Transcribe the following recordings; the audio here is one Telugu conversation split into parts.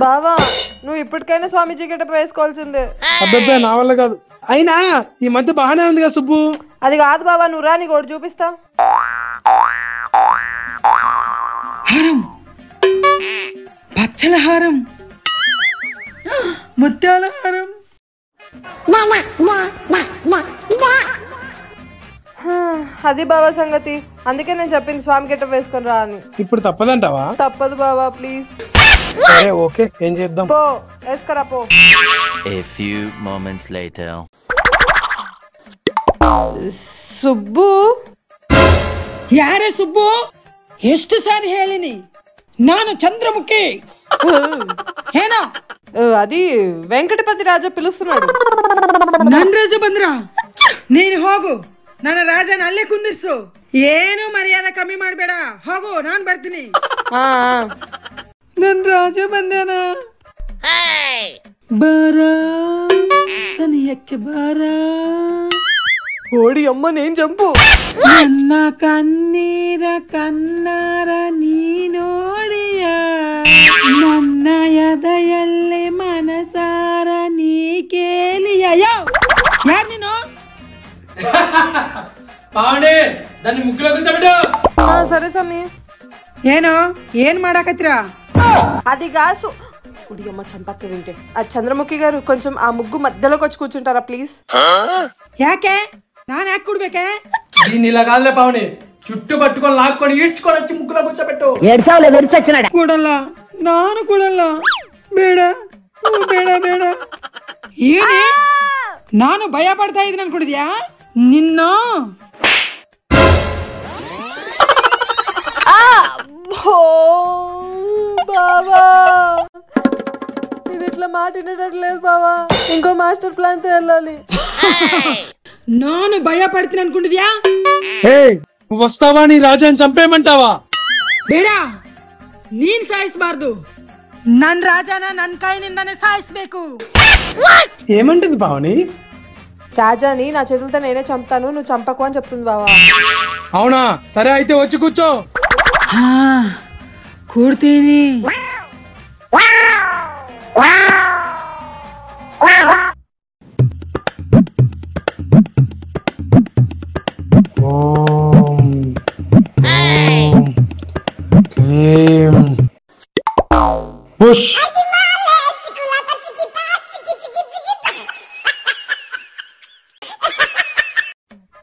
బావా నువ్వు ఇప్పటికైనా స్వామీజీ గెటప్ వేసుకోవాల్సిందే. అబ్బాయి నా వల్ల కాదు. అయినా ఈ మధ్య బాగానే ఉంది కదా సుబ్బు. అది కాదు బావా, నువ్వు రా, నీకు ఒకటి చూపిస్తా. హారం, పచ్చల హారం, ముత్యాల హారం. అది బావా సంగతి. అందుకే నేను చెప్పింది స్వామి గెటప్ వేసుకొని రా అని. ఇప్పుడు తప్పదంటావా? తప్పదు బావా, ప్లీజ్. సరే ఓకే, ఏం చేద్దాం. పో వేసుకరా పో. A few moments later. Subbu ಯಾರೇ ಸುಬ್ಬು? ಎಷ್ಟು ಸಾರಿ ಹೇಳಿನಿ ನಾನು ಚಂದ್ರಮುಖಿ. ಏನೋ అది వెంకటపతి రాజా పిలుస్తున్నాడు. ನನ್ ರಾಜ ಬಂದ್ರ ನೀನು ಹೋಗು, ನನ್ನ ರಾಜನ ಅಲ್ಲೇ ಕುಂದಿರ್ಸು. ಏನು ಮರ್ಯಾದೆ ಕಮ್ಮಿ ಮಾಡ್ಬೇಡ, ಹೋಗು, ನಾನ್ ಬರ್ತೀನಿ. ನನ್ ರಾಜ ಬಂದೇನ? ಬಾರ ಸನಿಯಕ್ಕೆ ಬಾರ. ఓడి అమ్మ నేను చంపు. ನನ್ನ ಕಣ್ಣೀರ ಕಣ್ಣಾರ ನೀನೋಡಿಯ, ನನ್ನ ಎದೆಯಲ್ಲಿ ಮನಸಾರ ನೀ ಕೇಳಿಯ. ಯಾರು ನೀನು? పావండి దాన్ని ముక్కులో కూర్చోబెట్టు. సరే సమీ. ಏನು ಏನ್ ಮಾಡಾಕತ್ತೀರಾ? అది కాసు. ఉడి అమ్మ చంపక్క వింటే. ఆ చంద్రముఖి గారు కొంచెం ఆ ముగ్గు మధ్యలోకి వచ్చి కూర్చుంటారా ప్లీజ్? ಯಾಕೆ ನಾನು ಯಾಕೆ ಕೊಡ್ಬೇಕೆ? దీన్ని ఇలా కాదులే పావని, చుట్టూ పట్టుకొని లాక్కొని ఈడ్చుకొని వచ్చి ముక్కులో కూర్చోబెట్టు. ಕೊಡಲ್ಲ, ನಾನು ಕೊಡಲ್ಲ. ಬೇಡ ಬೇಡ ಬೇಡ. ಏನೇ ನಾನು ಭಯ ಪಡ್ತಾ ಇದ್ದೀನಿ ಅನ್ಕೊಂಡಿದ್ಯಾ? ನಿನ್ನ బావా ఇది ఇట్లా మాట వినట్లేదు బావా. ఇంకో మాస్టర్ ప్లాన్ తో వెళ్ళాలి. ನಾನು ಭಯ ಪಡ್ತೀನಿ ಅನ್ಕೊಂಡಿದ್ಯಾ? నువ్వు వస్తావా? నీ రాజాని చంపేయమంటావా? ಬೇಡ, ನೀನ್ ಸಾಯಿಸಬಾರ್ದು. ನನ್ ರಾಜನ ನನ್ ಕೈನಿಂದಾನೆ ಸಾಯಿಸ್ಬೇಕು. ఏమంటుంది పావని? రాజాని నా చేతులతో నేనే చంపుతాను, నువ్వు చంపకు అని చెప్తుంది బావా. అవునా? సరే అయితే వచ్చి కూర్చో. కూర్ತೀನಿ. పుష్.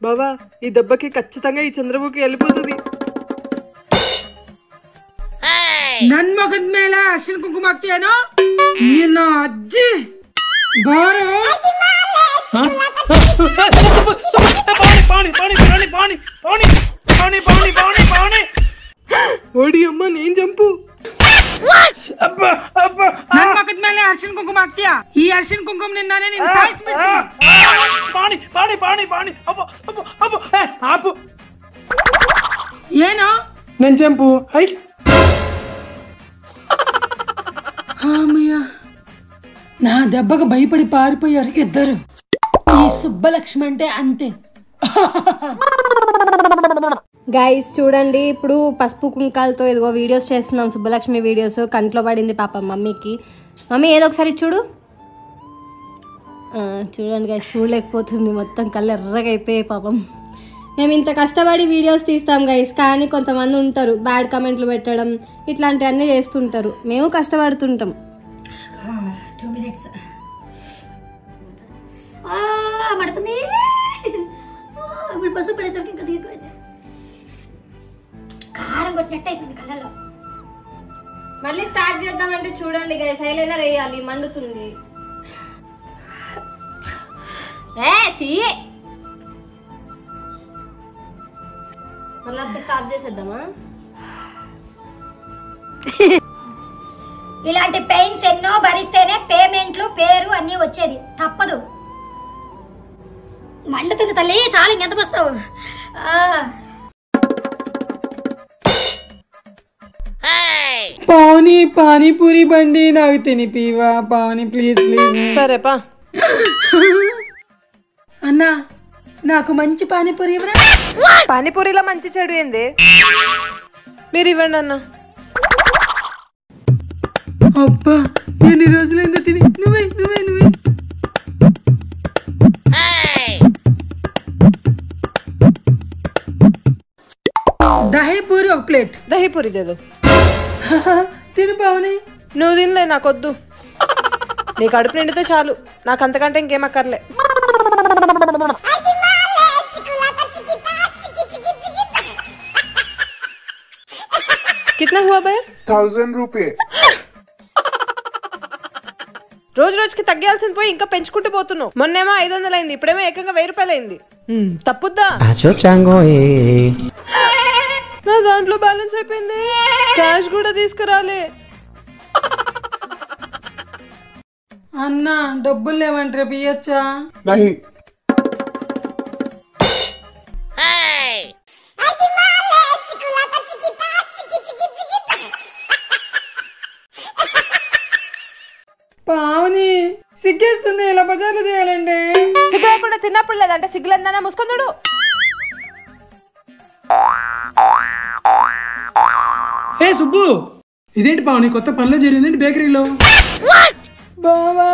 బావా ఈ దెబ్బకి ఖచ్చితంగా ఈ చంద్రముఖి వెళ్ళిపోతుంది. ನನ್ ಮಗದ ಮೇಲೆ ಅರ್ಶಿನ ಕುಂಕುಮ ಹಾಕ್ತೀಯೇನೋ? ನಿನ್ನ ಅಜ್ಜಿ ಬಾರೋ. ఓడి అమ్మ నేను చంపు. ನನ್ ಮಗದ ಮೇಲೆ ಅರ್ಶಿನ ಕುಂಕುಮ ಹಾಕ್ತೀಯಾ? ಈ ಅರ್ಶಿನ ಕುಂಕುಮನಿಂದಾನೇ ನೀನು ಸಾಯಿಸ್ಬಿಡ್ತೀನಿ. ಏನೋ నేను చంపు. అమ్మయ్య, నా దెబ్బకు భయపడి పారిపోయారు ఇద్దరు. ఈ సుబ్బలక్ష్మి అంటే అంతే. గైస్ చూడండి, ఇప్పుడు పసుపు కుంకాలతో ఇదిగో వీడియోస్ చేస్తున్నాం, సుబ్బలక్ష్మి వీడియోస్. కంట్లో పడింది పాపం మమ్మీకి. మమ్మీ ఏదో ఒకసారి చూడు. చూడండి గైస్, చూడలేకపోతుంది, మొత్తం కళ్ళు ఎర్రగా అయిపోయాయి పాపం. మేము ఇంత కష్టపడి వీడియోస్ తీస్తాం గైస్, కానీ కొంతమంది ఉంటారు బ్యాడ్ కమెంట్లు పెట్టడం ఇట్లాంటివన్నీ చేస్తుంటారు. మేము కష్టపడుతుంటాం. 2 minutes పడుతుంది. ఇప్పుడు పసుపు పడేసరికి ఇంకా దిగిపోయింది. కారం కొట్టినట్టు అయిపోయింది కళ్ళలో. మళ్ళీ స్టార్ట్ చేద్దామంటే చూడండి గైస్, ఐలైనర్ వేయాలి, మండుతుంది. తీయే మళ్ళీ స్టార్ట్ చేసేద్దామా? ఇలాంటి పెయిన్స్ ఎన్నో భరిస్తేనే పేమెంట్లు పేరు అన్ని వచ్చేది, తప్పదు. మండుతుంది తల్లి, చాలా ఇంకెంత వస్తావు. పావని పానీపూరి బండి నాకు తినిపివా పావని, ప్లీజ్ ప్లీజ్. సరే పా. అన్నా నాకు మంచి పానీపూరి ఇవ్వరా? పానీపూరిలో మంచి చెడు ఏంది? మీరు ఇవ్వండి అన్న. అబ్బా ఎన్ని రోజులైందో తిని. నువ్వే నువ్వే నువ్వే. దహీ పూరి ఒక ప్లేట్. దహీ పూరి దేదు. తిను పావని. నువ్వు తినలే, నాకొద్దు. నీ కడుపు నిండితే చాలు, నాకు అంతకంటే ఇంకేం అక్కర్లే. कितना हुआ भैया? 1000 रुपये. రోజు రోజుకి తగ్గాల్సింది పోయి ఇంకా పెంచుకుంటూ పోతున్నావు. మొన్నేమో 500 అయింది, ఇప్పుడేమో ఏకంగా 1000 రూపాయలు అయింది. తప్పుద్దా? నా దాంట్లో బ్యాలెన్స్ అయిపోయింది, క్యాష్ కూడా తీసుకురాలే. అన్న డబ్బులు లేవంటే రేపు ఇయ్యొచ్చా? नहीं. పావని సిగ్గేస్తుంది, ఇలా బజార్లో చేయాలండి. సిగ్గు లేకుండా తిన్నప్పుడు లేదంటే సిగ్గులేందన్నా ముసుకుందుడు. ఏ సుబ్బు, ఇదేంటి పావని కొత్త పనిలో జరిగిందేంటి బేకరీలో? బావా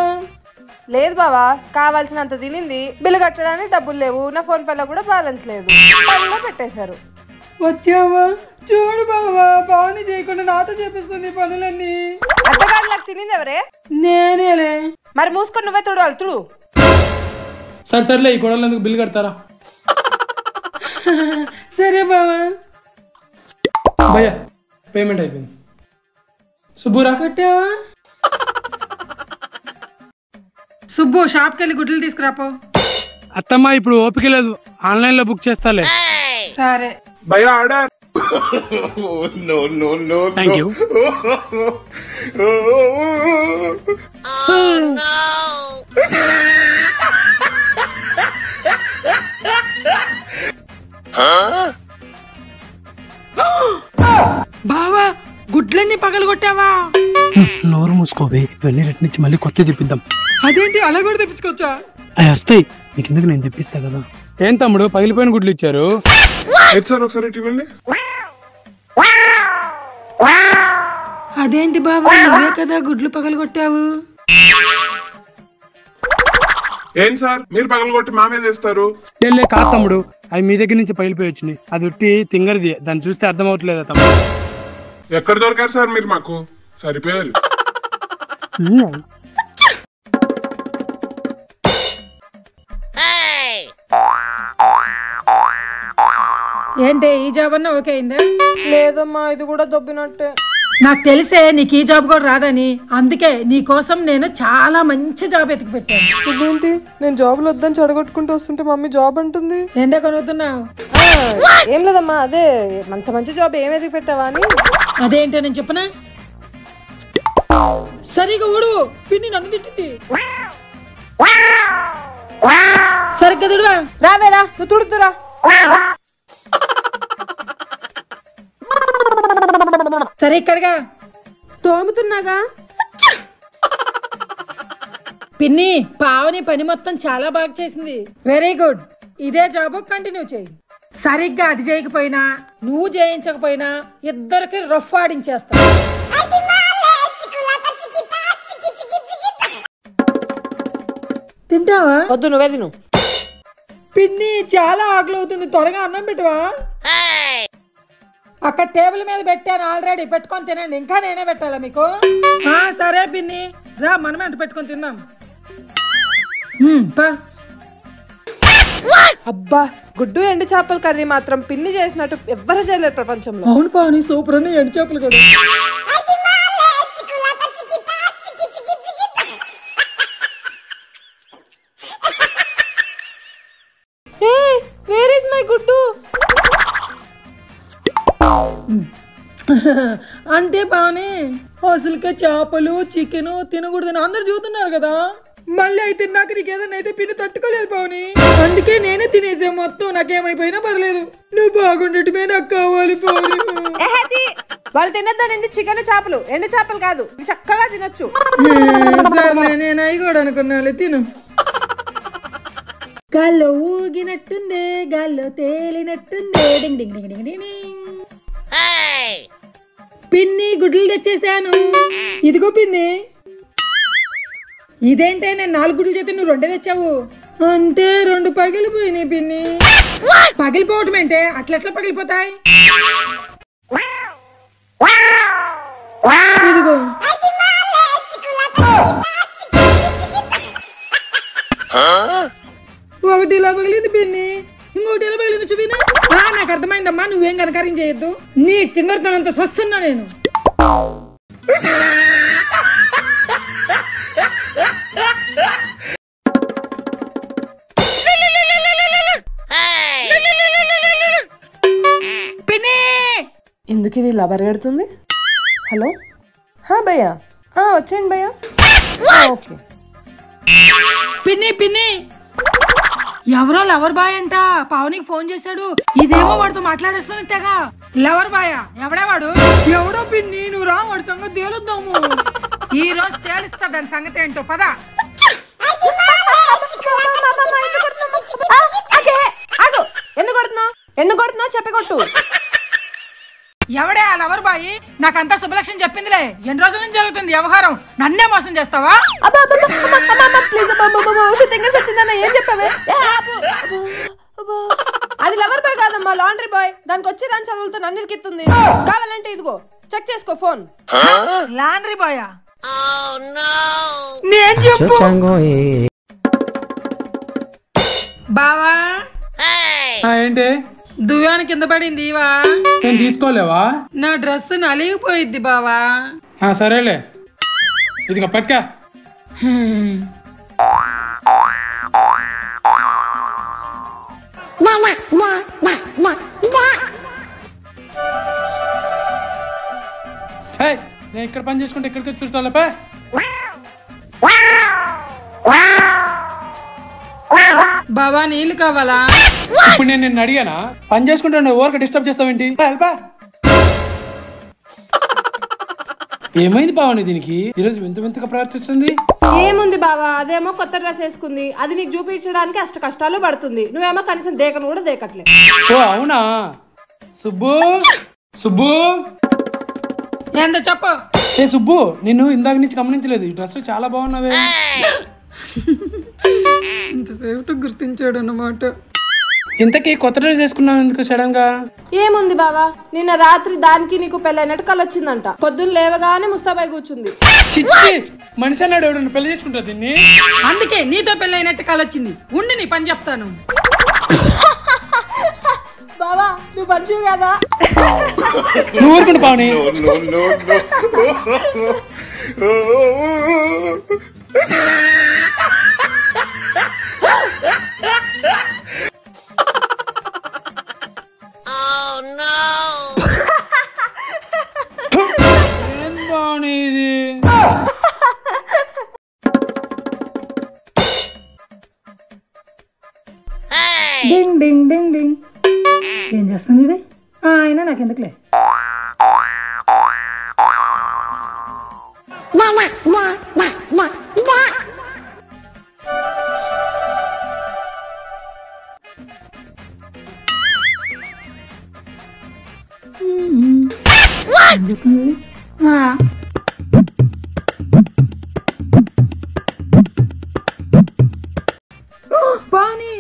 లేదు బావా, కావాల్సినంత తినింది, బిల్లు కట్టడానికి డబ్బులు లేవు, నా ఫోన్ పేలో కూడా బ్యాలెన్స్ లేదు, పనిలో పెట్టేశారు. వచ్చావా? చూడు బావా, పావని చేయకుండా నాతో చేపిస్తుంది పనులన్నీ. అడ్డగాడిలాగా తినింది ఎవరే? నేనేలే. మరి మూసుకొని నువ్వే తుడు తుడు. సరే సర్లే, ఈ గొడవలు ఎందుకు, బిల్లు కడతారా? సరే బావా. భయ్యా పేమెంట్ అయిపోయింది. సుబ్బురా కొట్టావా? సుబ్బు షాప్కి వెళ్ళి గుడ్లు తీసుకురాపో. అత్తమ్మ ఇప్పుడు ఓపిక లేదు, ఆన్లైన్ లో బుక్ చేస్తాలే. సరే भैया order. No, no, no. Thank you. బావా గుడ్లన్నీ పగలు కొట్టావా? నోరు మూసుకోవే, ఇవన్నీ రెట్ నుంచి మళ్ళీ కొత్త తెప్పిద్దాం. అదేంటి అలా కూడా తెప్పించుకోవచ్చా? అవి వస్తాయి, నీకు ఎందుకు, నేను తెప్పిస్తా కదా. ఏం తమ్ముడు పగిలిపోయిన గుడ్లు ఇచ్చారు? సార్ ఒకసారి ఇవ్వండి. అదేంటి బావా, నువ్వే కదా గుడ్లు పగలు కొట్టావు. ఏం సార్ మీరు పగలగొట్టి మా మీద వేస్తారు? లే కాదు తమ్ముడు, అవి మీ దగ్గర నుంచి పగిలిపోయి వచ్చినాయి. అది ఉట్టి తింగరిది, దాన్ని చూస్తే అర్థం అవట్లేదా తమ్ముడు? ఎక్కడ దొరికారు సార్ మీరు? మాకు సరిపోయారు. ఏంటి ఈ జాబ్ అన్నా ఓకే అయిందా? లేదమ్మా, ఇది కూడా దొబ్బినట్టే. నాకు తెలిసే నీకు ఈ జాబ్ కూడా రాదని, అందుకే నీ కోసం నేను చాలా మంచి జాబ్ ఎతికి పెట్టాను. ఇదేంటి, నేను జాబులు వద్దని చెడగొట్టుకుంటూ వస్తుంటే మమ్మీ జాబ్ అంటుంది. రెండే కొనుక్కున్నావు. ఏం లేదమ్మా, అదే అంత మంచి జాబ్ ఏం ఎదిగి పెట్టావా అని. అదేంటో నేను చెప్పనా? సరిగా ఊడు, పిన్ని నన్ను తిట్టింది. సరిగ్గా తుడువా. రావేరా, నువ్వు తుడుతురా. సరే ఇక్కడగా తోముతున్నాగా. పిన్ని పావని పని మొత్తం చాలా బాగా చేసింది. వెరీ గుడ్, ఇదే జాబ్ కంటిన్యూ చేయి. సరిగ్గా అది చేయకపోయినా నువ్వు చేయించకపోయినా ఇద్దరికి రఫ్ ఆడించేస్తా. తింటావా? వద్దు, నువ్వే తిను. పిన్ని చాలా ఆకలి అవుతుంది, త్వరగా అన్నం పెట్టవా? అక్కడ టేబుల్ మీద పెట్టాను ఆల్రెడీ, పెట్టుకొని తినండి. ఇంకా నేనే పెట్టాలా మీకు? సరే పిన్ని, రా మనమే అంత పెట్టుకొని తిందాం. అబ్బా, గుడ్డు ఎండు చేపల కర్రీ మాత్రం పిన్ని చేసినట్టు ఎవ్వరు చేయలేరు ప్రపంచంలో. అవును పావని, సూపర్ అని ఎండు చేపలు కూడా. వేర్ ఇస్ మై గుడ్డు? అంటే పావని అసలుకే చేపలు చికెన్ తినకూడదని అందరు చూస్తున్నారు కదా, మళ్ళీ అయితే తిన్నాక నీకు ఏదైనా అయితే పిన్ని తట్టుకోలేదు పావని. అందుకే నేనే తినేసే మొత్తం, నాకేమైపోయినా పర్లేదు, నువ్వు బాగుండటమే నాకు కావాలి పావని. వాళ్ళు తినద్దానింది చికెన్ చేపలు, ఎండు చేపలు కాదు. చక్కగా తినొచ్చు. సర్లే, నేను అవి కూడా అనుకున్నాలే, తిను. గాల్లో ఊగినట్టుందే, గాల్లో తేలినట్టుందే, డింగ్ డింగ్ డింగ్ డింగ్ డింగ్. పిన్ని గుడ్లు తెచ్చేసాను. ఇదిగో పిన్ని. ఇదేంటే నేను 4 గుడ్లు చేస్తే నువ్వు 2 తెచ్చావు? అంటే 2 పగిలిపోయినాయి పిన్ని. పగిలిపోవటం ఏంటే? అట్లెట్లా పగిలిపోతాయి? ఇదిగో. ఒకటి ఇలా పగిలింది పిన్ని, ఇంకోటి ఇలా పగిలింది చూపినా. నాకు అర్థమైందమ్మా, నువ్వేం కనకారం చేయొద్దు. నీ తింగర్తనంత స్వస్తున్నా నేను. పిన్ని ఎందుకు ఇది ఇలా పరిగెడుతుంది? హలో, భయ్యా, వచ్చేయండి భయ్యా. ఓకే. పిన్ని పిన్ని, ఎవరో లవర్ బాయ్ అంట పావనికి ఫోన్ చేశాడు. ఇదేమో వాడితో మాట్లాడేస్తాను తెగా. లవర్ బాయ్ ఎవడే వాడు? ఎవడో పిన్ని, నువ్వు రా, వాడి సంగతి తేలుద్దాము. ఈ రోజు తేలుస్తా దాని సంగతి ఏంటో. పద. ఎందుకు కొడుతున్నావు? చెప్పి కొట్టు. ఎవడే ఆ లవర్ బాయ్? నాకంతా శుభలక్ష్యం చెప్పిందిలే. ఎన్ని రోజుల నుంచి జరుగుతుంది వ్యవహారం? నన్నే మోసం చేస్తావా? ఏం చెప్పావే? అది లవర్ బాయ్ కాదమ్మా, లాండ్రీ బాయ్. దానికి వచ్చి రాని చదువులతో నన్ను ఇరికిస్తుంది. కావాలంటే ఇదిగో చెక్ చేసుకో ఫోన్. లాండ్రీ బాయా? నేను చెప్పు బావా. ఏంటి దువ్యానికి కింద పడింది ఇవా? నేను తీసుకోలేవా? నా డ్రెస్ నలిగిపోయిద్ది బావా. సరేలే, ఇదిగో పట్టుకా. నేను ఇక్కడ పని చేసుకుంటే ఇక్కడికి చూస్తాలపా. బావా నీళ్ళు కావాలా? ఇప్పుడు నేను నిన్ను అడిగానా? పని చేసుకుంటే ఓవర్గా డిస్టర్బ్ చేస్తావేంటి? ఏమైంది బావని దీనికి ఈరోజు వింత వింతగా ప్రవర్తిస్తుంది? ఏముంది బావా, అదేమో కొత్త డ్రెస్ వేసుకుంది. అది నీకు చూపించడానికి అష్ట కష్టాలు పడుతుంది. నువ్వేమో కనీసం దేకను కూడా దేకట్లే. ఓ అవునా? సుబ్బు సుబ్బు ఎంత చెప్పు. ఏ సుబ్బు, నిన్ను ఇందాక నుంచి గమనించలేదు. ఈ డ్రెస్ చాలా బాగున్నావే. ఇంతసేపు గుర్తించాడు అన్నమాట. ఇంతకీ కొత్త డ్రెస్ వేసుకున్నావు ఎందుకు సడన్ గా? ఏముంది బావా, నిన్న రాత్రి దానికి నీకు పెళ్ళైనట్టు కలొచ్చిందంట. పొద్దున్న లేవగానే ముస్తాబాయ్ కూర్చుంది. చిచ్చి, మనిషి అన్నాడు ఎవడు పెళ్లి చేసుకుంటా దీన్ని? అందుకే నీతో పెళ్ళైనట్టు కలొచ్చింది. ఉండి నీ పని చెప్తాను. బావా నువ్వు మంచివి కదా. నువ్వు ఊరుకుంటు పావని. ఏం బావని ఇది? డింగ్ డింగ్ డింగ్ డింగ్. ఏం చేస్తుంది ఇది? అయినా నాకెందుకులే. ఏం చెప్తుంది? పాని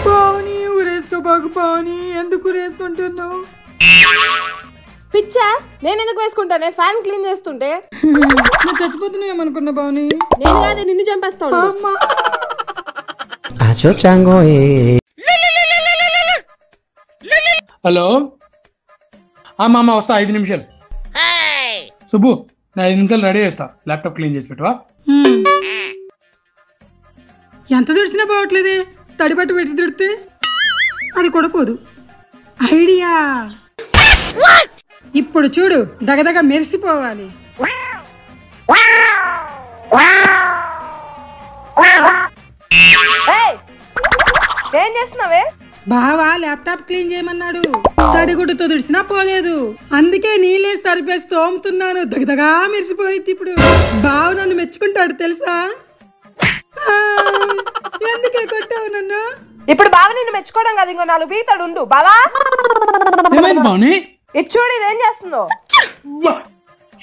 పాని ఊరేసుకోబాకు. పాని ఎందుకు ఊరేసుకుంటున్నావు? పిచ్చా, నేను ఎందుకు వేసుకుంటానే? ఫ్యాన్ క్లీన్ చేస్తుంటే. నువ్వు చచ్చిపోతున్నావేమనుకున్నా బాని. నేను కాదు, నిన్ను చంపేస్తాను. హలో మామ, వస్తా 5 నిమిషాలు. సుబ్బు, నా 5 నిమిషాలు రెడీ చేస్తా. ల్యాప్టాప్ క్లీన్ చేసి పెట్టవా? ఎంత తుడిచినా పోవట్లేదే. తడిపట్టు పెట్టి తుడితే అది కూడా పోదు. ఐడియా, ఇప్పుడు చూడు, దగదగ మెరిసిపోవాలి. ఏం చేస్తున్నావే? బావా ల్యాప్టాప్ క్లీన్ చేయమన్నాడు. తడిగుడ్డుతో తుడిచినా పోలేదు. అందుకే నీళ్ళే సరిపేసి తోముతున్నాను. దగదగా మెరిసిపోయింది. ఇప్పుడు బావ నన్ను మెచ్చుకుంటాడు తెలుసా? ఎందుకే కొట్టావు నన్ను? ఇప్పుడు బావ నిన్ను మెచ్చుకోవడం కాదు, ఇంకో 4 బీతాడు ఉండు. బావా ఏమైంది బావని? ఇది చూడు, ఇదేం చేస్తుందో.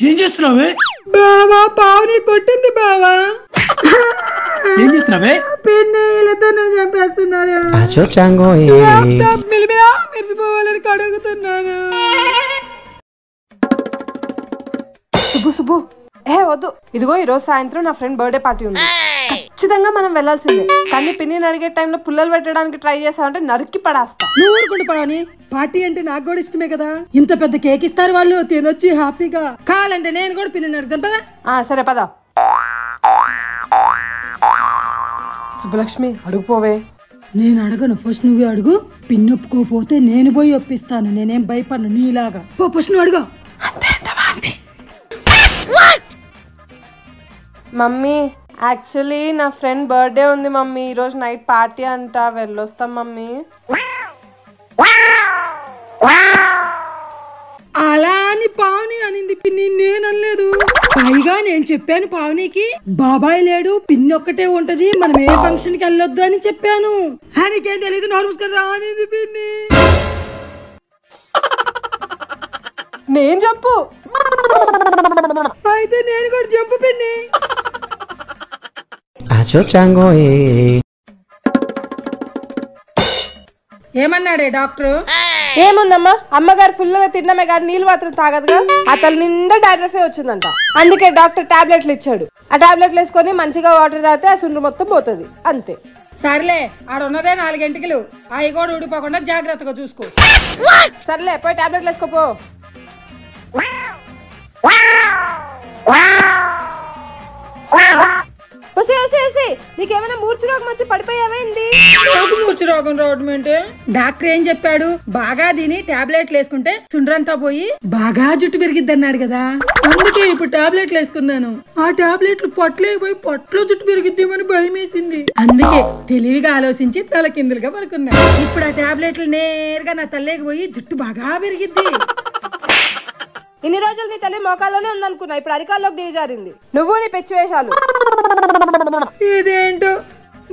ఏం చేస్తున్నావే? బావా పావుని కొట్టింది బావా. ఏం చేస్తున్నావే? పిన్నీలతో నన్ను చంపేస్తున్నారు. మెరిసిపోవాలని కడుగుతున్నాను. సుబ్బు వద్దు. ఇదిగో ఈరోజు సాయంత్రం నా ఫ్రెండ్ బర్త్డే పార్టీ ఉంది, ఖచ్చితంగా మనం వెళ్లాల్సిందే. కానీ పిన్నిని అడిగే టైంలో పుల్లలు పెట్టడానికి ట్రై చేసావంటే నరికి పడేస్తా. నువ్వు ఊరుకుంటు పావని, పార్టీ అంటే నాకు కూడా ఇష్టమే కదా. ఇంత పెద్ద కేక్ ఇస్తారు వాళ్ళు, తినొచ్చి హ్యాపీగా. కావాలంటే నేను కూడా పిన్ని అడుగుతాను పదా. సరే పద. సుబ్బలక్ష్మి అడుగుపోవే. నేను అడగను, ఫస్ట్ నువ్వే అడుగు. పిన్ని ఒప్పుకోపోతే నేను పోయి ఒప్పిస్తాను. నేనేం భయపడను నీలాగా. ఫస్ట్ నువ్వు అడుగు. మమ్మీ యాక్చువల్లీ నా ఫ్రెండ్ బర్త్డే ఉంది మమ్మీ, ఈరోజు నైట్ పార్టీ అంట, వెళ్ళొస్తాం మమ్మీ. అలా అని పావని అనింది పిన్ని, నేను అనలేదు. పైగా నేను చెప్పాను పావనికి బాబాయ్ లేడు, పిన్ని ఒక్కటే ఉంటది, మనం ఏ ఫంక్షన్ కి వెళ్ళొద్దు అని చెప్పాను. ఆయనకేం తెలియదు, నోర్మస్కర్ రానిది పిన్ని. నేను చెప్పు. అయితే నేను కూడా చెప్పు పిన్ని. ఏమన్నాడే డాక్టర్? ఏముందమ్మా, అమ్మగారు ఫుల్ గా తిన్నమే కానీ నీళ్ళు మాత్రం తాగదుగా. అతని నిండా డాండ్రఫే వచ్చిందంట, అందుకే డాక్టర్ టాబ్లెట్లు ఇచ్చాడు. ఆ టాబ్లెట్లు వేసుకొని మంచిగా వాటర్ తాగితే ఆ సుండ్రు మొత్తం పోతుంది, అంతే. సర్లే, ఆడున్నదే 4 గంటలు, అవి కూడా ఊడిపోకుండా జాగ్రత్తగా చూసుకో. సర్లే పోయి టాబ్లెట్లు వేసుకోపో. నీకేమైనా మూర్ఛ రోగం వచ్చి పడిపోయావేంది? మూర్ఛ రోగం రావడం ఏంటి? డాక్టర్ ఏం చెప్పాడు? బాగా తిని టాబ్లెట్లు వేసుకుంటే చుండ్రంతా పోయి బాగా జుట్టు పెరిగిద్ది అన్నాడు కదా. అందుకే ఇప్పుడు టాబ్లెట్లు వేసుకున్నాను. ఆ టాబ్లెట్లు పొట్లేకపోయి పొట్లో జుట్టు పెరిగిద్దేమని భయం వేసింది. అందుకే తెలివిగా ఆలోచించి తల కిందులుగా పడుకున్నా. ఇప్పుడు ఆ టాబ్లెట్లు నేరుగా నా తల్లేకి పోయి జుట్టు బాగా పెరిగిద్ది. ఇన్ని రోజులు నీ తల్లి మోకాల్లోనే ఉందనుకున్నా, ఇప్పుడు అరికాల్లోకి దిగజారింది. నువ్వు నీ పెచ్చి వేషాలు. ఇదేంటో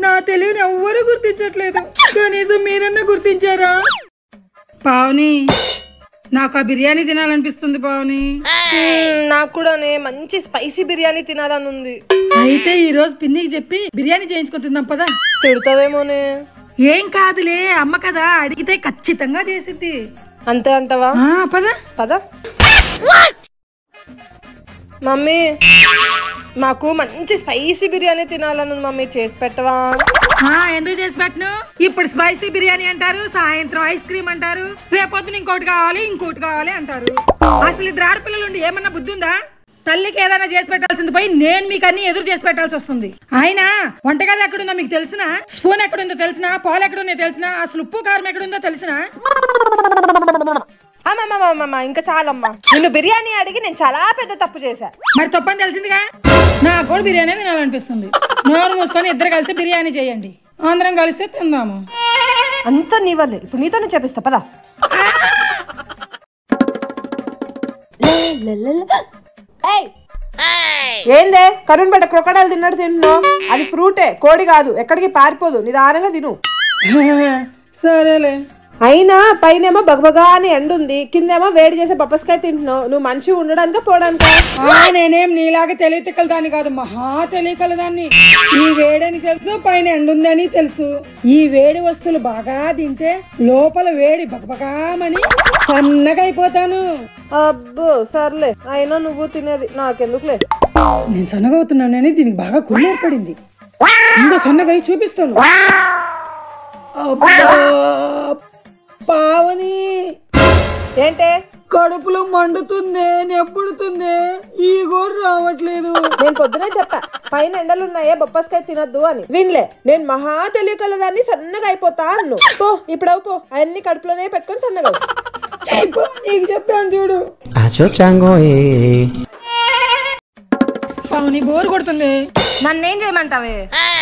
నా తెలివిని ఎవ్వరూ గుర్తించట్లేదు, కనీసం మీరన్నా గుర్తించారా? పావని, నాకు ఆ బిర్యానీ తినాలనిపిస్తుంది పావని. నాకు కూడా మంచి స్పైసీ బిర్యానీ తినాలని ఉంది. అయితే ఈ రోజు పిన్నికి చెప్పి బిర్యానీ చేయించుకొని తిందాం పదా. తిడుతుందేమోనే. ఏం కాదులే, అమ్మ కదా, అడిగితే ఖచ్చితంగా చేసిద్ది. అంతే అంటవా? పద పద. మమ్మీ, మాకు మంచి స్పైసీ బిర్యానీ తినాలని మమ్మీ, చేసి పెట్టవా? ఎందుకు చేసి పెట్టను? ఇప్పుడు స్పైసీ బిర్యానీ అంటారు, సాయంత్రం ఐస్ క్రీమ్ అంటారు, రేపొద్దున ఇంకోటి కావాలి అంటారు. అసలు ఇద్దరు ఆడపిల్లలు ఉండి ఏమన్నా బుద్ధి ఉందా? తల్లికి ఏదైనా చేసి పెట్టాల్సింది పోయి నేను మీకు అన్ని ఎదురు చేసి పెట్టాల్సి వస్తుంది. అయినా వంటగది ఎక్కడుందో మీకు తెలిసినా, స్పూన్ ఎక్కడుందో తెలిసినా, పాలు ఎక్కడుందో తెలిసినా, అసలు ఉప్పు కారం ఎక్కడుందో తెలిసినా? అమ్మమ్మమ్మమ్మ, ఇంకా చాలమ్మా. నిన్ను బిర్యానీ అడిగి నేను చాలా పెద్ద తప్పు చేశా. మరి తప్పని తెలిసిందిగా. నాకు కూడా బిర్యానీ తినాలనిపిస్తుంది. నోరు మూసుకొని ఇద్దరు కలిసి బిర్యానీ చేయండి, అందరం కలిసి తిందాము. అంతా నీ వల్లే, ఇప్పుడు నీతోనే చేపిస్తా పదా. ఏందే కరుణ్ బెట్ట క్రొకడైల్ తిన్నట్టు తింటున్నావు? అది ఫ్రూటే, కోడి కాదు, ఎక్కడికి పారిపోదు, నిదానంగా తిను. సరేలే. అయినా పైనేమో బగబగా అని ఎండ ఉంది, కిందేమో వేడి చేసే పప్పస్కాయ తింటున్నావు. నువ్వు మనిషి ఉండడానికి పోవడానికి? నేనేం నీలాగా తెలియతిక్కల దాన్ని కాదు, మహా తెలియకల దాన్ని. ఈ వేడని తెలుసు, పైన ఎండ ఉందని తెలుసు. ఈ వేడి వస్తువులు బాగా తింటే లోపల వేడి బగబగామని సన్నగా అయిపోతాను. అబ్బో సర్లే, అయినా నువ్వు తినేది నాకెందుకులే. నేను సన్నగా అవుతున్నానని దీనికి బాగా కుళ్ళు ఏర్పడింది. ఇంకా సన్నగా చూపిస్తాను. పావని, ఏంటే కడుపులో మండుతుంది, నెప్పుడుతుంది, ఈ గోడు రావట్లేదు. నేను పొద్దునే చెప్పా పైన ఎండలున్నాయే బొప్పస్కాయ తినొద్దు అని, వినలే. నేను మహా తెలియకలదాన్ని సన్నగా అయిపోతా అన్ను. పో ఇప్పుడు అవు పో, అవన్నీ కడుపులోనే పెట్టుకొని సన్నగా నీకు చెప్పాను చూడు. పావని బోర్ కొడుతుంది, నన్నేం చేయమంటావే?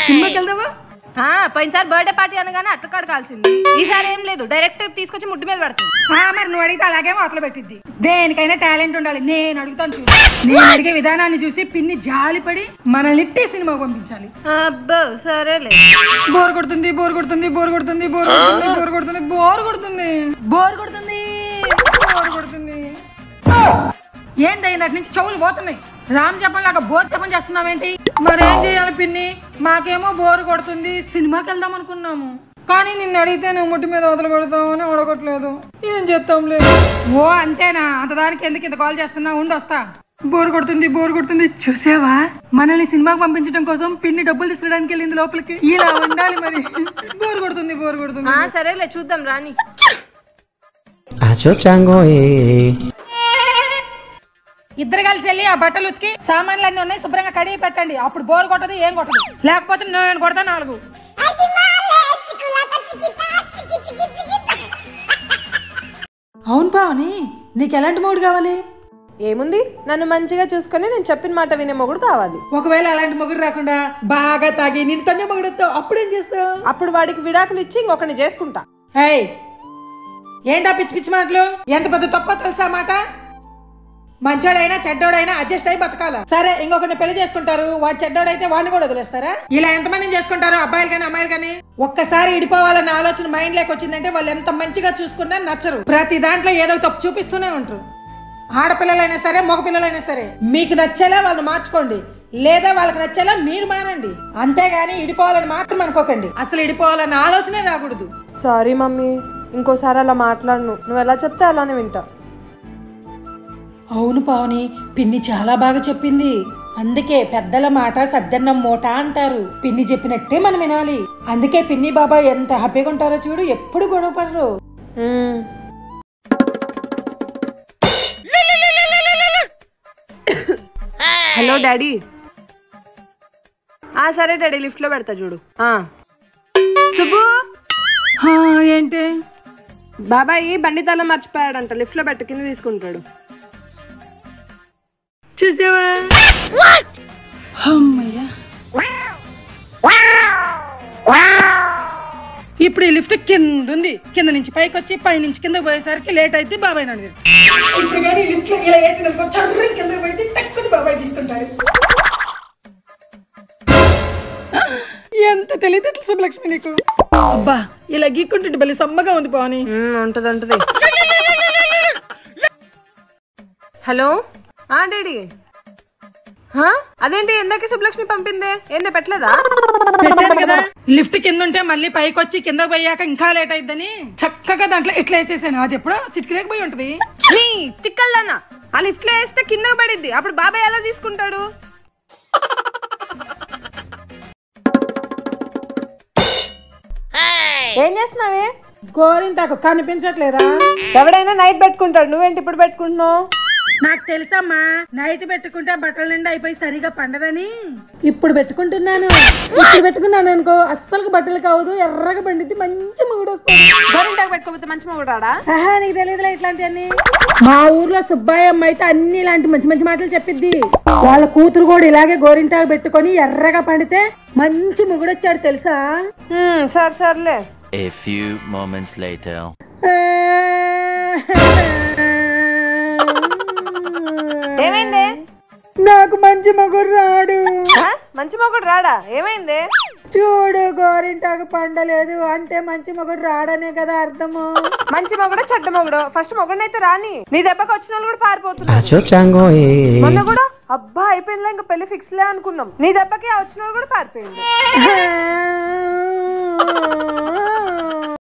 సినిమాకి వెళ్దావా? పోయినసారి బర్త్డే పార్టీ అనగానే అట్లా కడకాల్సింది, ఈసారి ఏం లేదు, డైరెక్ట్ తీసుకొచ్చి ముడ్డు మీద పడుతుంది. మరి నువ్వు అడిగితే అలాగే అట్లా పెట్టిద్ది. దేనికైనా టాలెంట్ ఉండాలి. నేను అడుగుతాను చూడు. నేను అడిగే విధానాన్ని చూసి పిన్ని జాలిపడి మనల్ని ఇట్టే సినిమా పంపించాలి. అబ్బో సరేలే. బోర్ కొడుతుంది, బోర్ కొడుతుంది, బోర్ కొడుతుంది, బోర్ కొడుతుంది, బోర్ కొడుతుంది, బోర్ కొడుతుంది, బోర్ కొడుతుంది, బోర్ కొడుతుంది. ఏందైంది అటు నుంచి చెవులు పోతున్నాయి. రామ్ చెప్పం లాగా బోర్ చెప్పం చేస్తున్నావేంటి? మరేం చేయాలి పిన్ని? మాకేమో బోరు కొడుతుంది, సినిమాకి వెళ్దాం అనుకున్నాము. కానీ నిన్ను అడిగితే నువ్వు ముట్టి మీద వదలు పెడతామని అడగట్లేదు. ఏం చేస్తాంలే. ఓ అంతేనా? అంత దానికి ఎందుకు ఇంత కాల్ చేస్తున్నా? ఉండి వస్తా. బోర్ కొడుతుంది. చూసావా, మనల్ని సినిమాకి పంపించడం కోసం పిన్ని డబ్బులు తీసుకురావడానికి వెళ్ళింది లోపలికి. ఇలా ఉండాలి మరి. బోర్ కొడుతుంది. సరేలే చూద్దాం రాని. ఇద్దరు కలిసి వెళ్ళి ఆ బట్టలు ఉతికి సామాన్లు అన్ని ఉన్నాయి శుభ్రంగా కడిగి పెట్టండి. అప్పుడు బోర్ కొట్టదు, ఏం కొట్టదు. లేకపోతే నేను కొడతా 4. అవును పావని, నీకు ఎలాంటి మూడు కావాలి? ఏముంది, నన్ను మంచిగా చూసుకొని నేను చెప్పిన మాట వినే మొగుడు కావాలి. ఒకవేళ అలాంటి మొగుడు రాకుండా బాగా తాగి నేను తన్నే మొగుడుతావు, అప్పుడేం చేస్తావు? అప్పుడు వాడికి విడాకులు ఇచ్చి ఇంకొకరిని చేసుకుంటా. ఏంటా పిచ్చి పిచ్చి మాటలు? ఎంత పెద్ద తప్ప తెలుసా మాట? మంచోడైనా చెడ్డోడైనా అడ్జస్ట్ అయి బతకాల. సరే, ఇంకొకరిని పెళ్లి చేసుకుంటారు, వాడు చెడ్డోడైతే వాడిని కూడా వదిలేస్తారా? ఇలా ఎంతమందిని చేసుకుంటారు, అబ్బాయిలు కానీ అమ్మాయిలు కానీ? ఒక్కసారి ఇడిపోవాలన్న ఆలోచన మైండ్ లోకి వచ్చిందంటే వాళ్ళు ఎంత మంచిగా చూసుకున్నా నచ్చరు. ప్రతి దాంట్లో ఏదో తప్పు చూపిస్తూనే ఉంటారు. ఆడపిల్లలైనా సరే మగపిల్లలైనా సరే మీకు నచ్చేలా వాళ్ళు మార్చుకోండి, లేదా వాళ్ళకి నచ్చేలా మీరు మారండి. అంతేగాని ఇడిపోవాలని మాత్రం అనుకోకండి. అసలు ఇడిపోవాలన్న ఆలోచనే రాకూడదు. సారీ మమ్మీ, ఇంకోసారి అలా మాట్లాడను. నువ్వు ఎలా చెప్తే అలానే వింటా. అవును పావని, పిన్ని చాలా బాగా చెప్పింది. అందుకే పెద్దల మాట సద్దన్నం మూట అంటారు. పిన్ని చెప్పినట్టే మనం వినాలి. అందుకే పిన్ని బాబా ఎంత హ్యాపీగా ఉంటారో చూడు, ఎప్పుడు గొడవ పడరు. Hello daddy. సరే డాడీ, లిఫ్ట్ లో పెడతా చూడు. సుబ్బు. ఏంటి? బాబాయ్ బండి తాళం మర్చిపోయాడంట, లిఫ్ట్ లో పెట్ట, కింద తీసుకుంటాడు. చూసావా? అమ్మయ్యా. ఇప్పుడు ఈ లిఫ్ట్ కింద ఉంది. కింద నుంచి పైకి వచ్చి పై నుంచి కింద పోయేసరికి లేట్ అయితే బాబాయ్ నాడు. ఇప్పుడు కానీ లిఫ్ట్ ఇలా వేసిననుకో చర్ర కింద పోయి టక్కుని బాబాయ్ తీసుకుంటాడు. ఎంత తెలియదు శుభలక్ష్మి నీకు. అబ్బా, ఇలా గీక్కుంటుంటే భలే సమ్మగా ఉంది పావని. ఉంటది. Hello daddy. అదేంటి ఎందాక శుభలక్ష్మి పంపిందే, ఏందే పెట్టలేదా? పెట్టాను కదా. లిఫ్ట్ కింద ఉంటే మళ్ళీ పైకి వచ్చి కింద పోయాక ఇంకా లేట్ అయిద్దని చక్కగా దాంట్లో ఇట్లా వేసేసాను. అది ఎప్పుడో చిటికలేకపోయి ఉంటది. నీ తిక్కల్దానా, ఆ లిఫ్ట్ లో వేస్తే కింద పడిద్ది, అప్పుడు బాబాయ్ ఎలా తీసుకుంటాడు? ఏం చేస్తున్నావే? గోరింటాకు కనిపించట్లేదా? ఎవడైనా నైట్ పెట్టుకుంటాడు, నువ్వేంటి ఇప్పుడు పెట్టుకుంటున్నావు? నాకు తెలుసమ్మా, నైట్ పెట్టుకుంటే బట్టల నిండా అయిపోయి సరిగా పండదని ఇప్పుడు పెట్టుకుంటున్నాను. ఇప్పుడు పెట్టుకున్నాను అనుకో అస్సలు బట్టలు కావదు, ఎర్రగా పండిద్ది, మంచి మూడు వస్తుంది. గోరింటాకు పెట్టుకోకపోతే మంచి మూడు రాడా? నీకు తెలియదులే ఇట్లాంటివన్నీ. మా ఊర్లో సుబ్బాయి అమ్మ అయితే అన్ని ఇలాంటి మంచి మంచి మాటలు చెప్పిద్ది. వాళ్ళ కూతురు కూడా ఇలాగే గోరింటాకు పెట్టుకొని ఎర్రగా పండితే మంచి మొగుడు వచ్చాడు తెలుసా? సర్లే. A few moments later. ఏమైంది? నాకు మంచి మొగుడు రాడు. మంచి మొగుడు రాడా? ఏమైంది? చూడు, గోరింటాకు పండలేదు అంటే మంచి మొగుడు రాడనే కదా అర్థము. మంచి మొగుడు చెడ్డ మొగుడు, ఫస్ట్ మొగుడు అయితే రాని. నీ దెబ్బకి వచ్చిన వాళ్ళు కూడా పారిపోతున్నారు. మొన్న కూడా అబ్బా అయిపోయిందిలే, ఇంకా పెళ్లి ఫిక్స్ లే అనుకున్నాం. నీ దెబ్బకి వచ్చిన వాళ్ళు కూడా పారిపోయింది.